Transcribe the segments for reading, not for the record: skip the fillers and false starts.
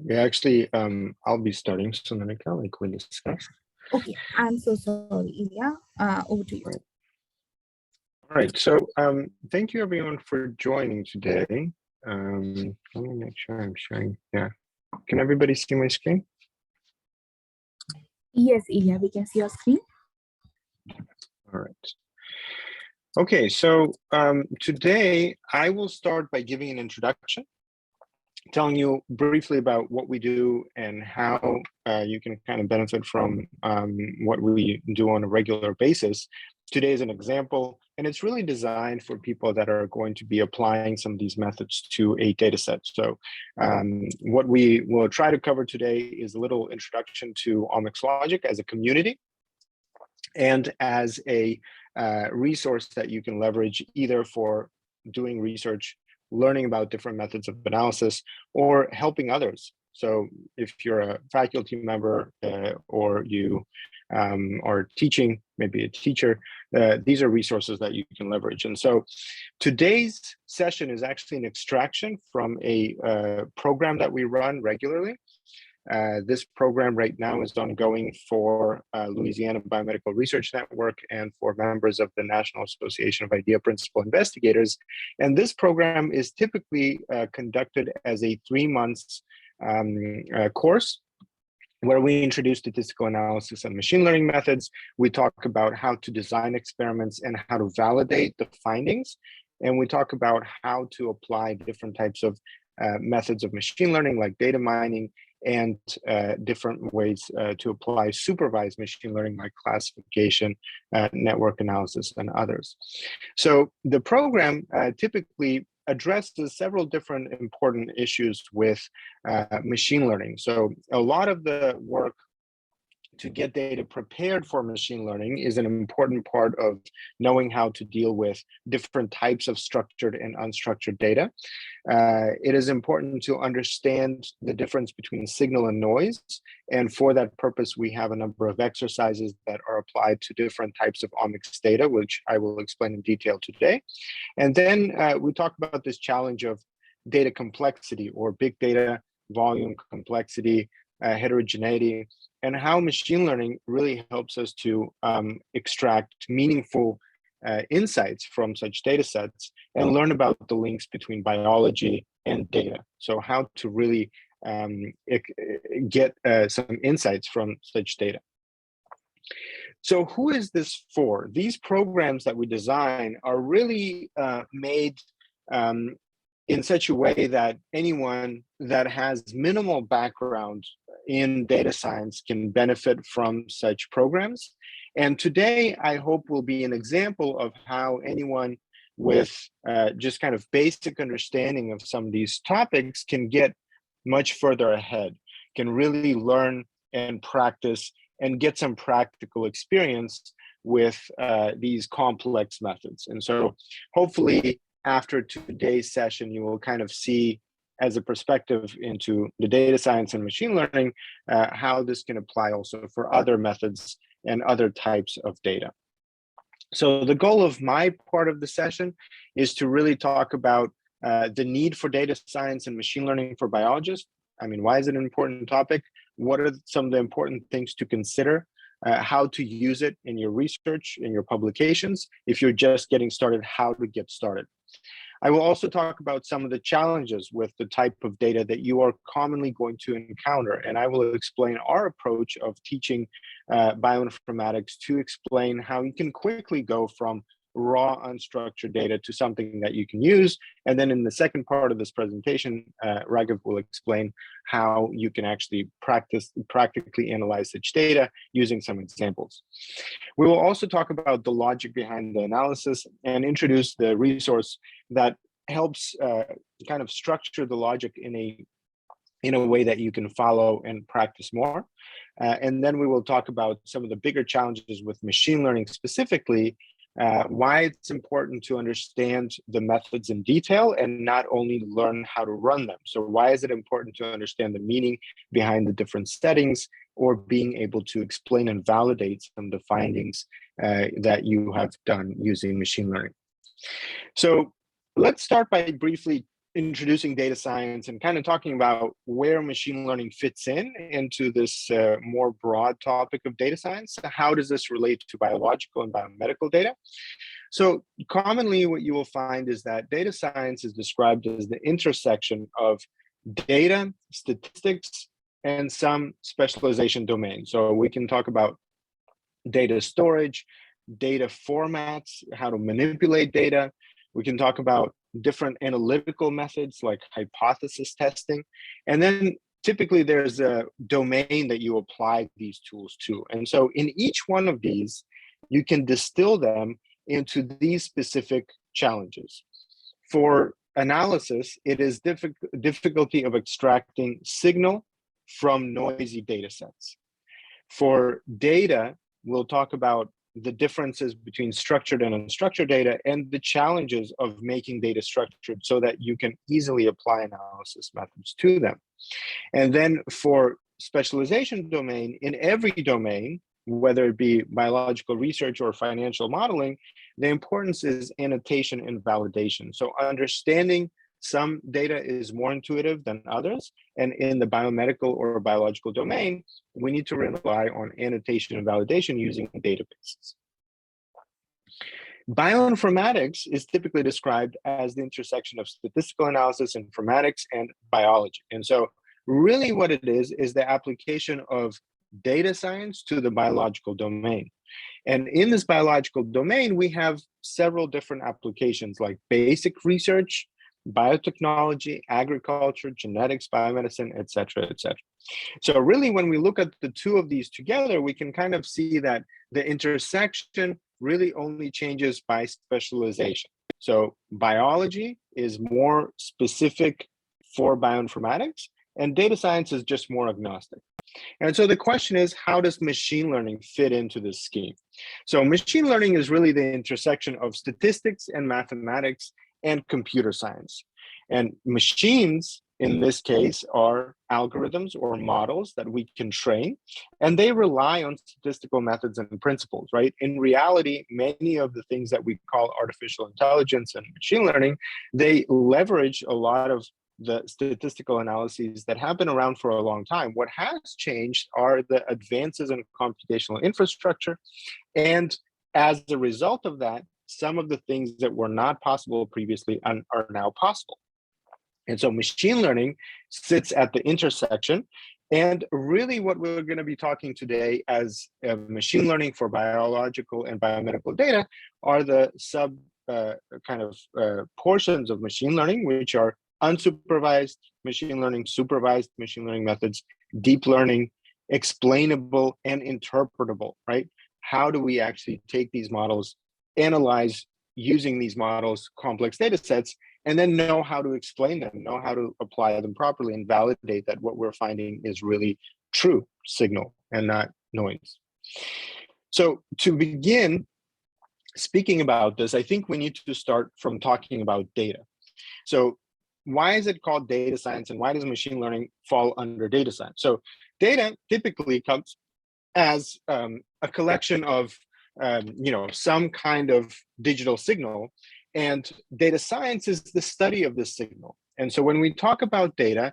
Yeah, actually, I'll be starting, so then I can like we discuss. Okay, I'm so sorry, Ilya. Over to you. All right. So thank you everyone for joining today. Let me make sure I'm sharing. Yeah. Can everybody see my screen? Yes, Ilya, we can see your screen. All right. Okay, so today I will start by giving an introduction, telling you briefly about what we do and how you can kind of benefit from what we do on a regular basis. Today is an example, and it's really designed for people that are going to be applying some of these methods to a data set. So what we will try to cover today is a little introduction to OmicsLogic as a community and as a resource that you can leverage either for doing research, learning about different methods of analysis, or helping others. So if you're a faculty member or you are teaching, maybe a teacher, these are resources that you can leverage. And so today's session is actually an extraction from a program that we run regularly. This program right now is ongoing for Louisiana Biomedical Research Network and for members of the National Association of Idea Principal Investigators. And this program is typically conducted as a 3 months course where we introduce statistical analysis and machine learning methods. We talk about how to design experiments and how to validate the findings. And we talk about how to apply different types of methods of machine learning like data mining and different ways to apply supervised machine learning like classification, network analysis, and others. So the program typically addresses several different important issues with machine learning. So a lot of the work to get data prepared for machine learning is an important part of knowing how to deal with different types of structured and unstructured data. It is important to understand the difference between signal and noise. And for that purpose, we have a number of exercises that are applied to different types of omics data, which I will explain in detail today. And then we talk about this challenge of data complexity or big data volume complexity, heterogeneity, and how machine learning really helps us to extract meaningful insights from such data sets and learn about the links between biology and data. So how to really get some insights from such data. So who is this for? These programs that we design are really made in such a way that anyone that has minimal background in data science can benefit from such programs. And today, I hope will be an example of how anyone with just kind of basic understanding of some of these topics can get much further ahead, can really learn and practice and get some practical experience with these complex methods. And so hopefully, after today's session, you will kind of see as a perspective into the data science and machine learning, how this can apply also for other methods and other types of data. So the goal of my part of the session is to really talk about the need for data science and machine learning for biologists. I mean, why is it an important topic? What are some of the important things to consider? How to use it in your research, in your publications. If you're just getting started, how to get started. I will also talk about some of the challenges with the type of data that you are commonly going to encounter. And I will explain our approach of teaching bioinformatics to explain how you can quickly go from raw unstructured data to something that you can use. And then in the second part of this presentation, Raghav will explain how you can actually practically analyze such data using some examples. We will also talk about the logic behind the analysis and introduce the resource that helps kind of structure the logic in a way that you can follow and practice more. And then we will talk about some of the bigger challenges with machine learning specifically, why it's important to understand the methods in detail and not only learn how to run them. So why is it important to understand the meaning behind the different settings or being able to explain and validate some of the findings that you have done using machine learning? So let's start by briefly introducing data science and kind of talking about where machine learning fits into this more broad topic of data science. How does this relate to biological and biomedical data? So commonly what you will find is that data science is described as the intersection of data, statistics, and some specialization domains. So we can talk about data storage, data formats, how to manipulate data. We can talk about different analytical methods like hypothesis testing. And then typically there's a domain that you apply these tools to. And so in each one of these, you can distill them into these specific challenges. For analysis, it is difficulty of extracting signal from noisy data sets. For data, we'll talk about the differences between structured and unstructured data and the challenges of making data structured so that you can easily apply analysis methods to them. And then for specialization domain, in every domain, whether it be biological research or financial modeling, the importance is annotation and validation. So understanding some data is more intuitive than others. And in the biomedical or biological domain, we need to rely on annotation and validation using databases. Bioinformatics is typically described as the intersection of statistical analysis, informatics, and biology. And so really what it is the application of data science to the biological domain. And in this biological domain, we have several different applications like basic research, biotechnology, agriculture, genetics, biomedicine, et cetera, et cetera. So really, when we look at the two of these together, we can kind of see that the intersection really only changes by specialization. So biology is more specific for bioinformatics, and data science is just more agnostic. And so the question is, how does machine learning fit into this scheme? So machine learning is really the intersection of statistics and mathematics and computer science. And machines, in this case, are algorithms or models that we can train, and they rely on statistical methods and principles, right? In reality, many of the things that we call artificial intelligence and machine learning, they leverage a lot of the statistical analyses that have been around for a long time. What has changed are the advances in computational infrastructure. And as a result of that, some of the things that were not possible previously are now possible. And so machine learning sits at the intersection. And really what we're going to be talking today as machine learning for biological and biomedical data are the portions of machine learning, which are unsupervised machine learning, supervised machine learning methods, deep learning, explainable, and interpretable, right? How do we actually take these models, analyze using these models, complex data sets, and then know how to explain them, know how to apply them properly and validate that what we're finding is really true signal and not noise. So to begin speaking about this, I think we need to start from talking about data. So why is it called data science, and why does machine learning fall under data science? So data typically comes as a collection of some kind of digital signal, and data science is the study of this signal. And so when we talk about data,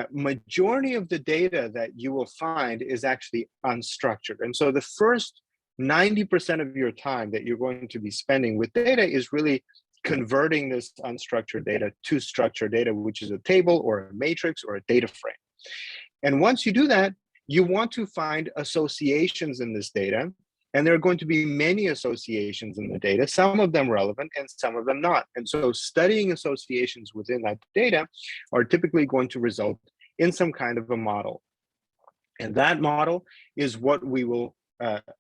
majority of the data that you will find is actually unstructured. And so the first 90% of your time that you're going to be spending with data is really converting this unstructured data to structured data, which is a table or a matrix or a data frame. And once you do that, you want to find associations in this data, and there are going to be many associations in the data, some of them relevant and some of them not. And so studying associations within that data are typically going to result in some kind of a model. And that model is what we will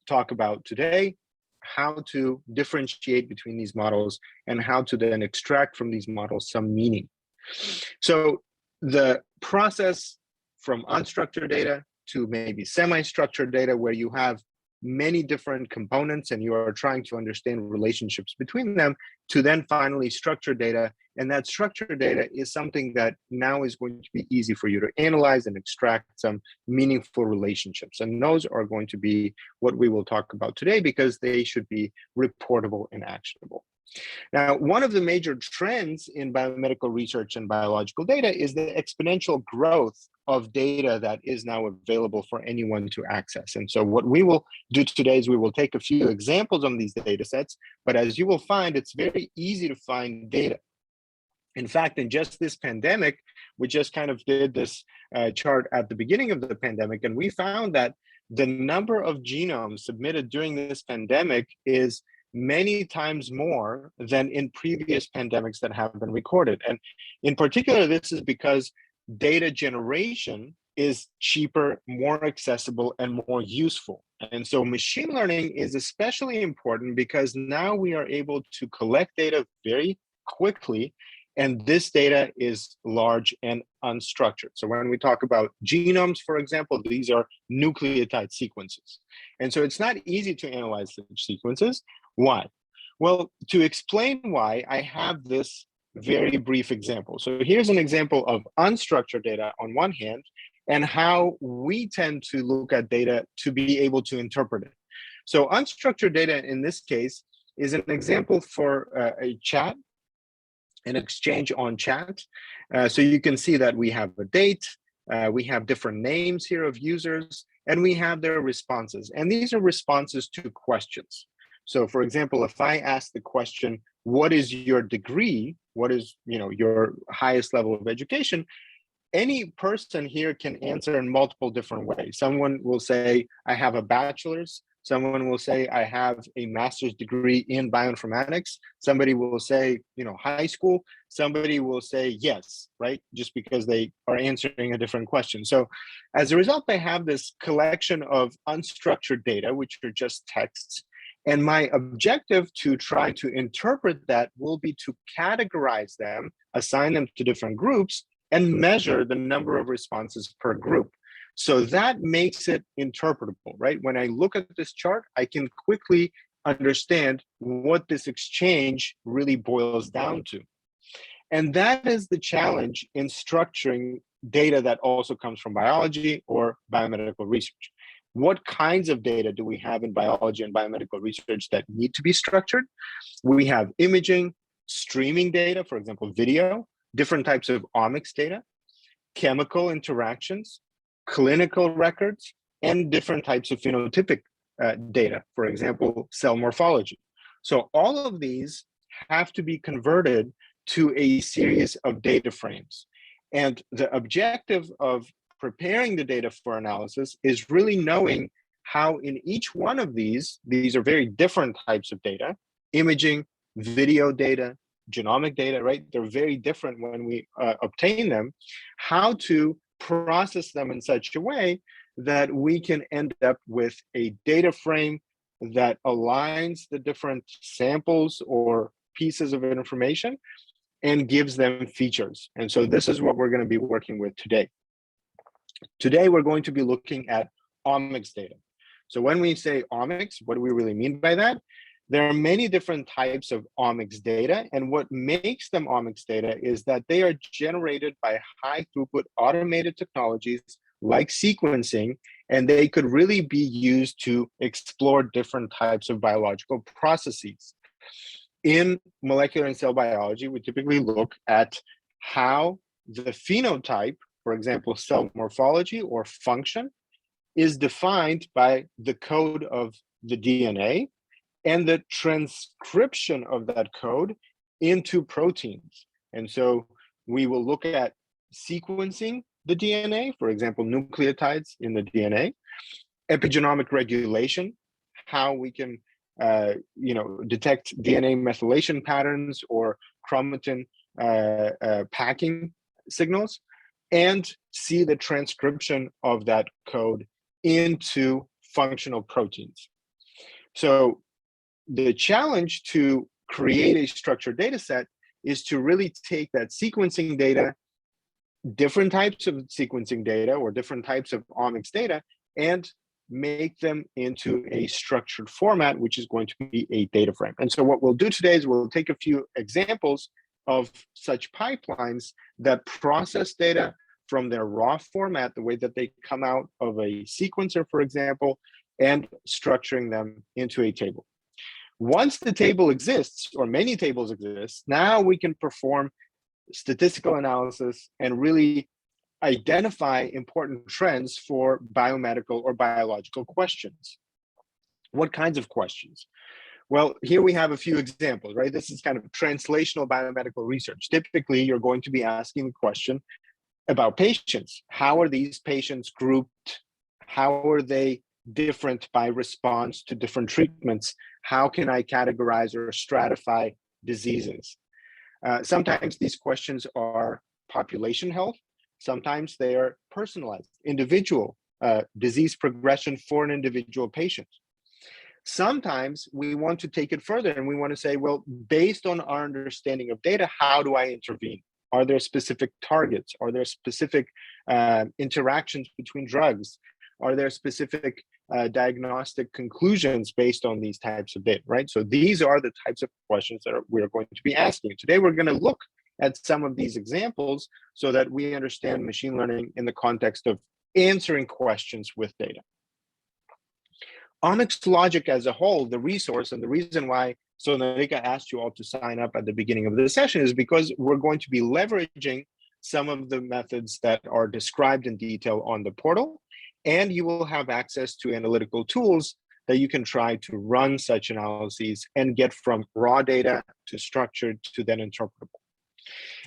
talk about today, how to differentiate between these models and how to then extract from these models some meaning. So the process from unstructured data to maybe semi-structured data, where you have many different components and you are trying to understand relationships between them, to then finally structured data. And that structured data is something that now is going to be easy for you to analyze and extract some meaningful relationships. And those are going to be what we will talk about today, because they should be reportable and actionable. Now, one of the major trends in biomedical research and biological data is the exponential growth of data that is now available for anyone to access. And so what we will do today is we will take a few examples on these data sets, but as you will find, it's very easy to find data. In fact, in just this pandemic, we just kind of did this chart at the beginning of the pandemic, and we found that the number of genomes submitted during this pandemic is many times more than in previous pandemics that have been recorded. And in particular, this is because data generation is cheaper, more accessible, and more useful. And so machine learning is especially important because now we are able to collect data very quickly, and this data is large and unstructured. So when we talk about genomes, for example, these are nucleotide sequences. And so it's not easy to analyze such sequences. Why? Well, to explain why, I have this very brief example. So here's an example of unstructured data on one hand, and how we tend to look at data to be able to interpret it. So unstructured data in this case is an example for a chat, an exchange on chat. So you can see that we have a date, we have different names here of users, and we have their responses. And these are responses to questions. So for example, if I ask the question, what is your degree? What is, your highest level of education? Any person here can answer in multiple different ways. Someone will say, I have a bachelor's. Someone will say, I have a master's degree in bioinformatics. Somebody will say, high school. Somebody will say yes, right? Just because they are answering a different question. So as a result, I have this collection of unstructured data, which are just texts. And my objective to try to interpret that will be to categorize them, assign them to different groups, and measure the number of responses per group. So that makes it interpretable, right? When I look at this chart, I can quickly understand what this exchange really boils down to. And that is the challenge in structuring data that also comes from biology or biomedical research. What kinds of data do we have in biology and biomedical research that need to be structured? We have imaging, streaming data, for example, video, different types of omics data, chemical interactions, clinical records, and different types of phenotypic data, for example, cell morphology. So all of these have to be converted to a series of data frames. And the objective of preparing the data for analysis is really knowing how in each one of these are very different types of data, imaging, video data, genomic data, right? They're very different when we obtain them, how to process them in such a way that we can end up with a data frame that aligns the different samples or pieces of information and gives them features. And so this is what we're going to be working with today. Today, we're going to be looking at omics data. So when we say omics, what do we really mean by that? There are many different types of omics data, and what makes them omics data is that they are generated by high throughput automated technologies like sequencing, and they could really be used to explore different types of biological processes. In molecular and cell biology, we typically look at how the phenotype, for example, cell morphology or function, is defined by the code of the DNA and the transcription of that code into proteins. And so we will look at sequencing the DNA, for example, nucleotides in the DNA, epigenomic regulation, how we can detect DNA methylation patterns or chromatin packing signals, and see the transcription of that code into functional proteins. So the challenge to create a structured data set is to really take that sequencing data, different types of sequencing data or different types of omics data, and make them into a structured format, which is going to be a data frame. And so what we'll do today is we'll take a few examples of such pipelines that process data from their raw format, the way that they come out of a sequencer, for example, and structuring them into a table. Once the table exists, or many tables exist, now we can perform statistical analysis and really identify important trends for biomedical or biological questions. What kinds of questions? Well, here we have a few examples, right? This is kind of translational biomedical research. Typically, you're going to be asking the question about patients. How are these patients grouped? How are they different by response to different treatments? How can I categorize or stratify diseases? Sometimes these questions are population health. Sometimes they are personalized, individual disease progression for an individual patient. Sometimes we want to take it further and we want to say, well, based on our understanding of data, how do I intervene? Are there specific targets? Are there specific interactions between drugs? Are there specific diagnostic conclusions based on these types of data, right? So these are the types of questions that we're going to be asking. Today, we're going to look at some of these examples so that we understand machine learning in the context of answering questions with data. OmicsLogic as a whole, the resource, and the reason why Sonarika asked you all to sign up at the beginning of the session is because we're going to be leveraging some of the methods that are described in detail on the portal, and you will have access to analytical tools that you can try to run such analyses and get from raw data to structured to then interpretable.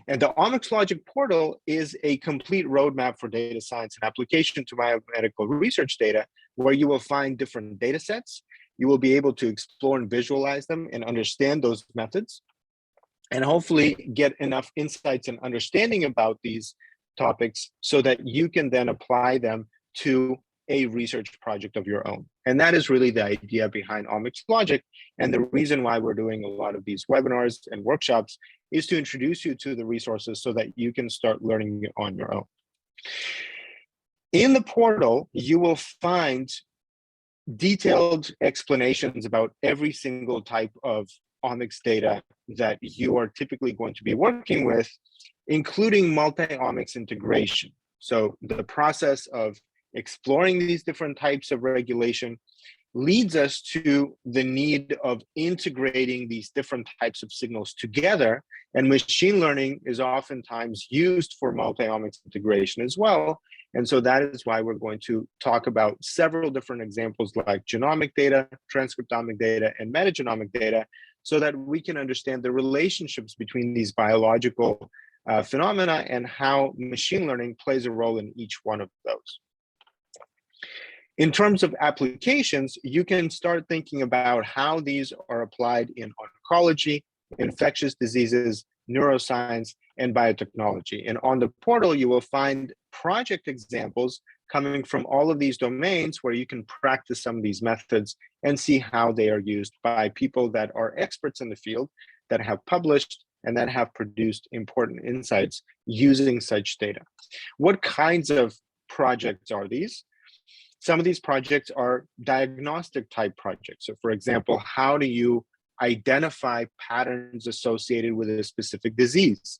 And the OmicsLogic portal is a complete roadmap for data science and application to biomedical research data, where you will find different data sets. You will be able to explore and visualize them and understand those methods, and hopefully get enough insights and understanding about these topics so that you can then apply them to a research project of your own. And that is really the idea behind OmicsLogic. And the reason why we're doing a lot of these webinars and workshops is to introduce you to the resources so that you can start learning on your own. In the portal, you will find detailed explanations about every single type of omics data that you are typically going to be working with, including multi-omics integration. So the process of exploring these different types of regulation leads us to the need of integrating these different types of signals together, and machine learning is oftentimes used for multi-omics integration as well. And so that is why we're going to talk about several different examples like genomic data, transcriptomic data, and metagenomic data, so that we can understand the relationships between these biological phenomena and how machine learning plays a role in each one of those. In terms of applications, you can start thinking about how these are applied in oncology, infectious diseases, neuroscience, and biotechnology. And on the portal, you will find project examples coming from all of these domains where you can practice some of these methods and see how they are used by people that are experts in the field, that have published and that have produced important insights using such data. What kinds of projects are these? Some of these projects are diagnostic type projects. So for example, how do you identify patterns associated with a specific disease?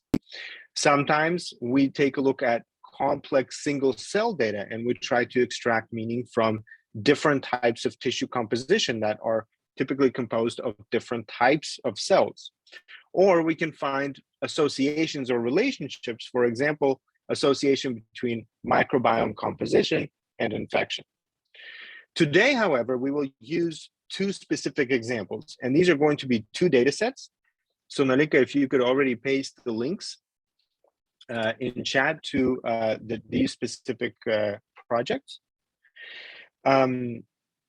Sometimes we take a look at complex single cell data and we try to extract meaning from different types of tissue composition that are typically composed of different types of cells. Or we can find associations or relationships, for example, association between microbiome composition and infection. Today, however, we will use two specific examples, and these are going to be two data sets. So Nalika, if you could already paste the links in chat to these specific projects.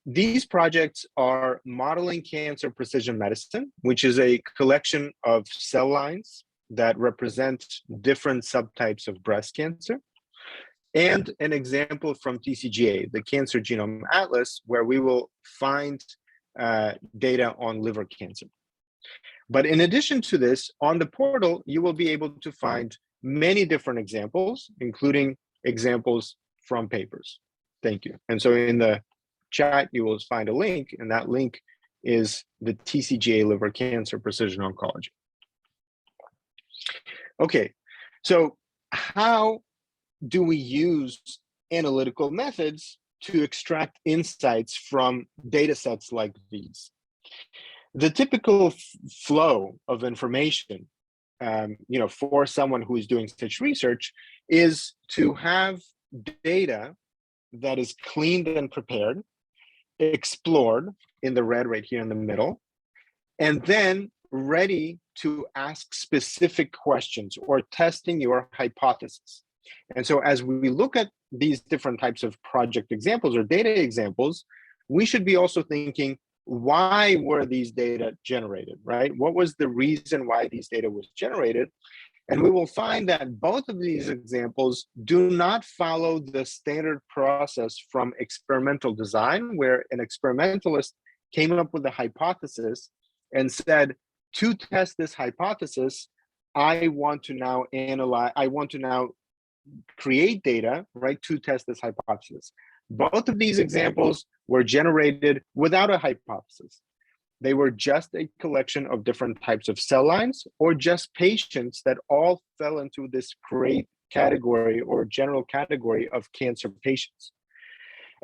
These projects are modeling cancer precision medicine, which is a collection of cell lines that represent different subtypes of breast cancer, and an example from TCGA, the Cancer Genome Atlas, where we will find data on liver cancer. But in addition to this, on the portal, you will be able to find many different examples, including examples from papers. Thank you. And so in the chat, you will find a link, and that link is the TCGA Liver Cancer Precision Oncology. Okay, so how do we use analytical methods to extract insights from data sets like these? the typical flow of information, for someone who is doing such research, is to have data that is cleaned and prepared, explored in the red right here in the middle, and then ready to ask specific questions or testing your hypothesis. And so as we look at these different types of project examples or data examples, we should be also thinking, why were these data generated, right? What was the reason why these data was generated? And we will find that both of these examples do not follow the standard process from experimental design, where an experimentalist came up with a hypothesis and said, to test this hypothesis, I want to now create data, right, to test this hypothesis. Both of these examples were generated without a hypothesis. They were just a collection of different types of cell lines, or just patients that all fell into this great category or general category of cancer patients.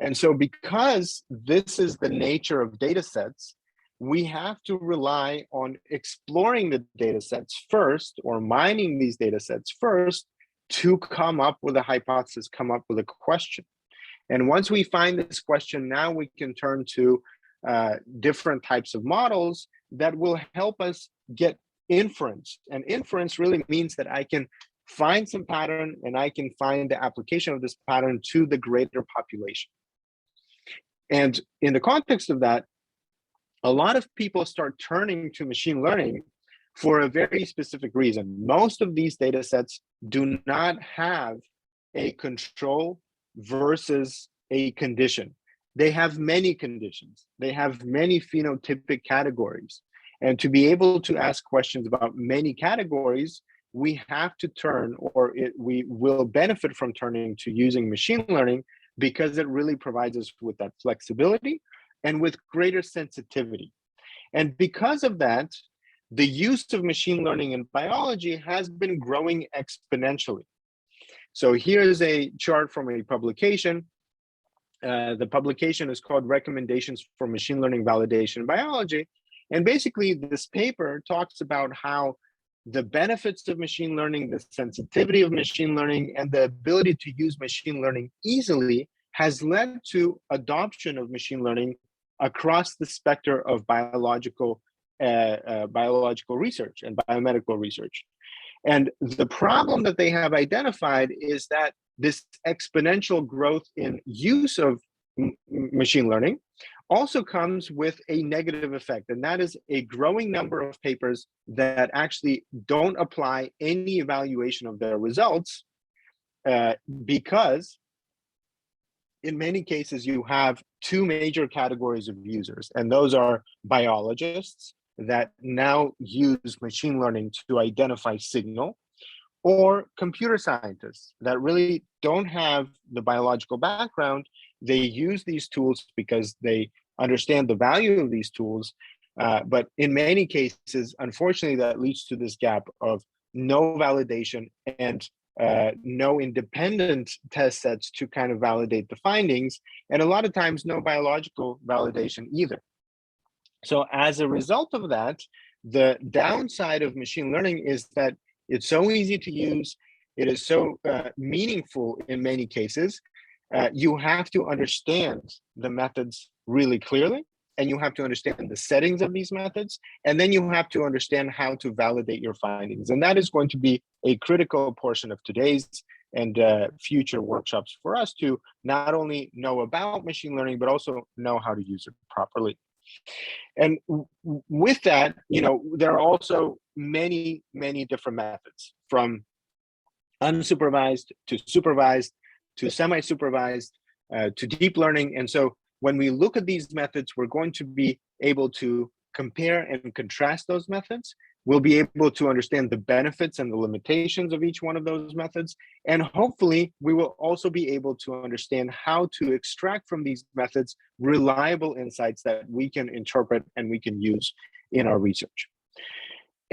And so because this is the nature of data sets, we have to rely on exploring the data sets first, or mining these data sets first, to come up with a hypothesis, come up with a question. And once we find this question, now we can turn to different types of models that will help us get inference. And inference really means that I can find some pattern and I can find the application of this pattern to the greater population. And in the context of that, a lot of people start turning to machine learning for a very specific reason. Most of these data sets do not have a control versus a condition. They have many conditions. They have many phenotypic categories. And to be able to ask questions about many categories, we have to turn, we will benefit from turning to using machine learning, because it really provides us with that flexibility and with greater sensitivity. And because of that, the use of machine learning in biology has been growing exponentially. So here's a chart from a publication. The publication is called Recommendations for Machine Learning Validation in Biology. And basically, this paper talks about how the benefits of machine learning, the sensitivity of machine learning, and the ability to use machine learning easily has led to adoption of machine learning across the spectrum of biological research and biomedical research. And the problem that they have identified is that this exponential growth in use of machine learning also comes with a negative effect, and that is a growing number of papers that actually don't apply any evaluation of their results, because in many cases you have two major categories of users, and those are biologists that now use machine learning to identify signal, or computer scientists that really don't have the biological background. They use these tools because they understand the value of these tools, but in many cases, unfortunately, that leads to this gap of no validation and no independent test sets to kind of validate the findings, and a lot of times no biological validation either. So as a result of that, the downside of machine learning is that it's so easy to use, it is so meaningful in many cases. You have to understand the methods really clearly, and you have to understand the settings of these methods, and then you have to understand how to validate your findings. And that is going to be a critical portion of today's and future workshops for us to not only know about machine learning, but also know how to use it properly. And with that, there are also many, many different methods, from unsupervised to supervised to semi-supervised to deep learning. And so when we look at these methods, we're going to be able to compare and contrast those methods. We'll be able to understand the benefits and the limitations of each one of those methods. And hopefully, we will also be able to understand how to extract from these methods reliable insights that we can interpret and we can use in our research.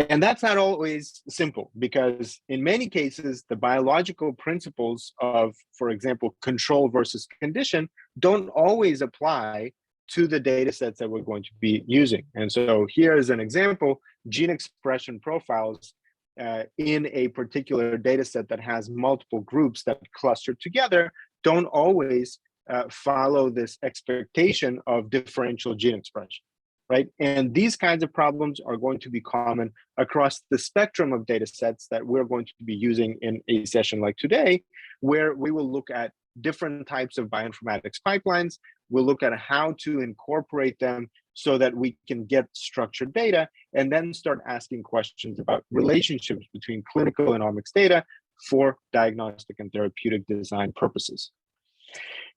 And that's not always simple, because in many cases, the biological principles of, for example, control versus condition don't always apply to the data sets that we're going to be using. And so here is an example: gene expression profiles in a particular data set that has multiple groups that cluster together don't always follow this expectation of differential gene expression, right? And these kinds of problems are going to be common across the spectrum of data sets that we're going to be using in a session like today, where we will look at different types of bioinformatics pipelines. We'll look at how to incorporate them so that we can get structured data and then start asking questions about relationships between clinical and omics data for diagnostic and therapeutic design purposes.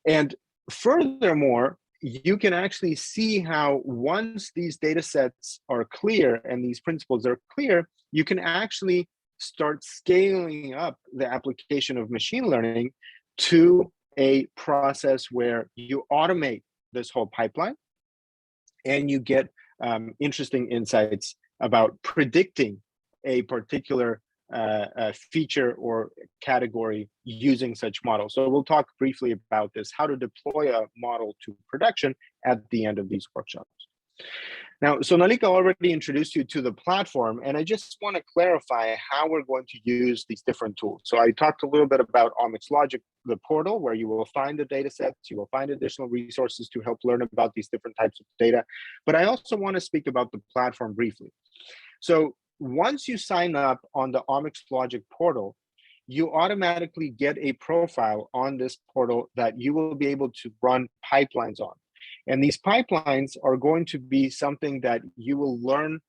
And furthermore, you can actually see how once these data sets are clear and these principles are clear, you can actually start scaling up the application of machine learning to a process where you automate this whole pipeline and you get interesting insights about predicting a particular feature or category using such models. So we'll talk briefly about this, how to deploy a model to production at the end of these workshops. Now, Sonalika already introduced you to the platform, and I just want to clarify how we're going to use these different tools. So I talked a little bit about OmicsLogic, the portal, where you will find the data sets, you will find additional resources to help learn about these different types of data. But I also want to speak about the platform briefly. So once you sign up on the OmicsLogic portal, you automatically get a profile on this portal that you will be able to run pipelines on. And these pipelines are going to be something that you will learn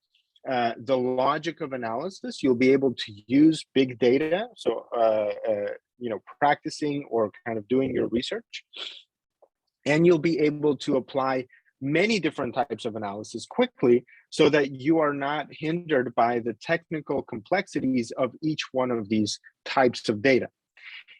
the logic of analysis. You'll be able to use big data, so practicing or kind of doing your research. And you'll be able to apply many different types of analysis quickly so that you are not hindered by the technical complexities of each one of these types of data.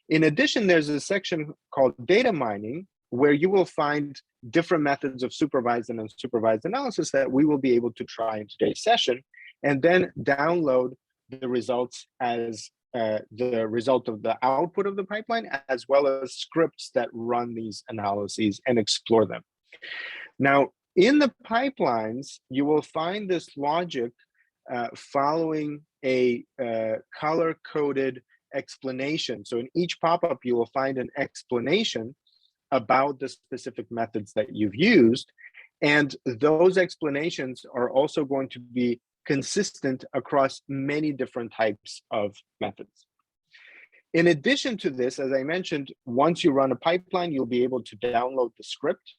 In addition, there's a section called data mining, where you will find different methods of supervised and unsupervised analysis that we will be able to try in today's session, and then download the results as the result of the output of the pipeline, as well as scripts that run these analyses and explore them. Now, in the pipelines, you will find this logic following a color-coded explanation. So in each pop-up, you will find an explanation about the specific methods that you've used. And those explanations are also going to be consistent across many different types of methods. In addition to this, as I mentioned, once you run a pipeline, you'll be able to download the script.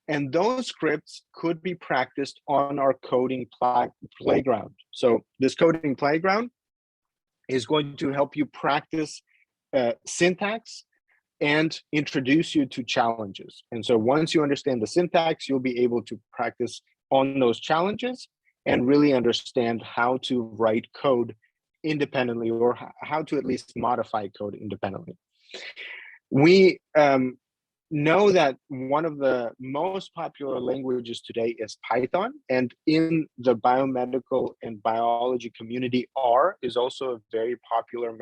And those scripts could be practiced on our coding playground. So this coding playground is going to help you practice syntax and introduce you to challenges. And so once you understand the syntax, you'll be able to practice on those challenges and really understand how to write code independently, or how to at least modify code independently. We know that one of the most popular languages today is Python, and in the biomedical and biology community, R is also a very popular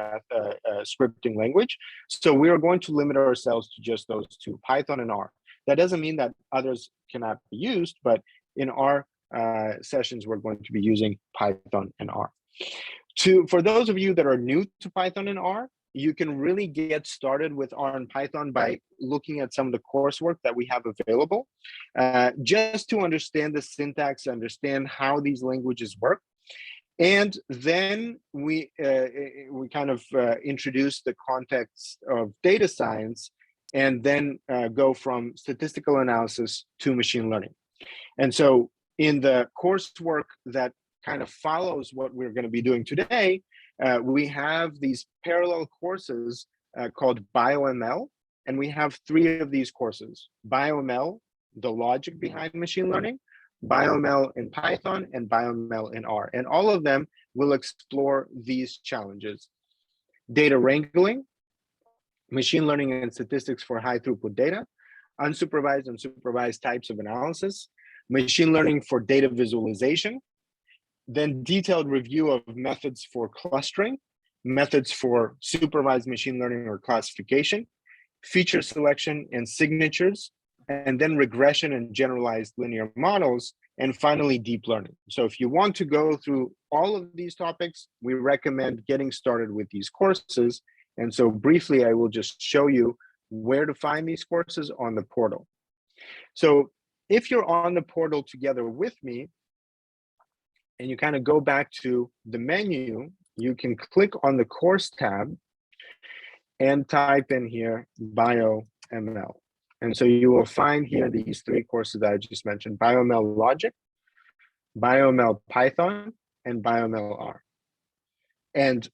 scripting language. So we are going to limit ourselves to just those two, Python and R. That doesn't mean that others cannot be used, but in our sessions, we're going to be using Python and R. For those of you that are new to Python and R, you can really get started with R and Python by looking at some of the coursework that we have available, just to understand the syntax, understand how these languages work. And then we kind of introduce the context of data science, and then go from statistical analysis to machine learning. And so in the coursework that kind of follows what we're going to be doing today, we have these parallel courses called BioML, and we have 3 of these courses: BioML, the logic behind machine learning, BioML in Python, and BioML in R. And all of them will explore these challenges: data wrangling, machine learning and statistics for high throughput data, unsupervised and supervised types of analysis, machine learning for data visualization, then detailed review of methods for clustering, methods for supervised machine learning or classification, feature selection and signatures, and then regression and generalized linear models, and finally deep learning. So if you want to go through all of these topics, we recommend getting started with these courses. And so briefly, I will just show you where to find these courses on the portal. So if you're on the portal together with me, and you kind of go back to the menu, you can click on the course tab and type in here BioML. And so you will find here these three courses that I just mentioned: BioML Logic, BioML Python, and BioML R. And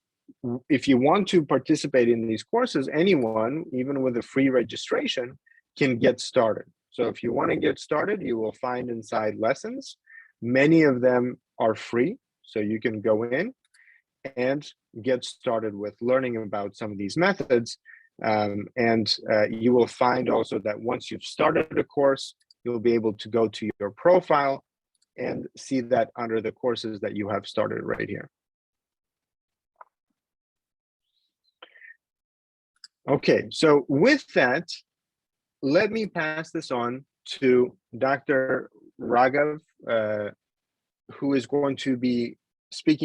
if you want to participate in these courses, anyone, even with a free registration, can get started. So if you want to get started, you will find inside lessons. Many of them are free, so you can go in and get started with learning about some of these methods. You will find also that once you've started a course, you'll be able to go to your profile and see that under the courses that you have started right here. Okay, so with that, let me pass this on to Dr. Raghav, who is going to be speaking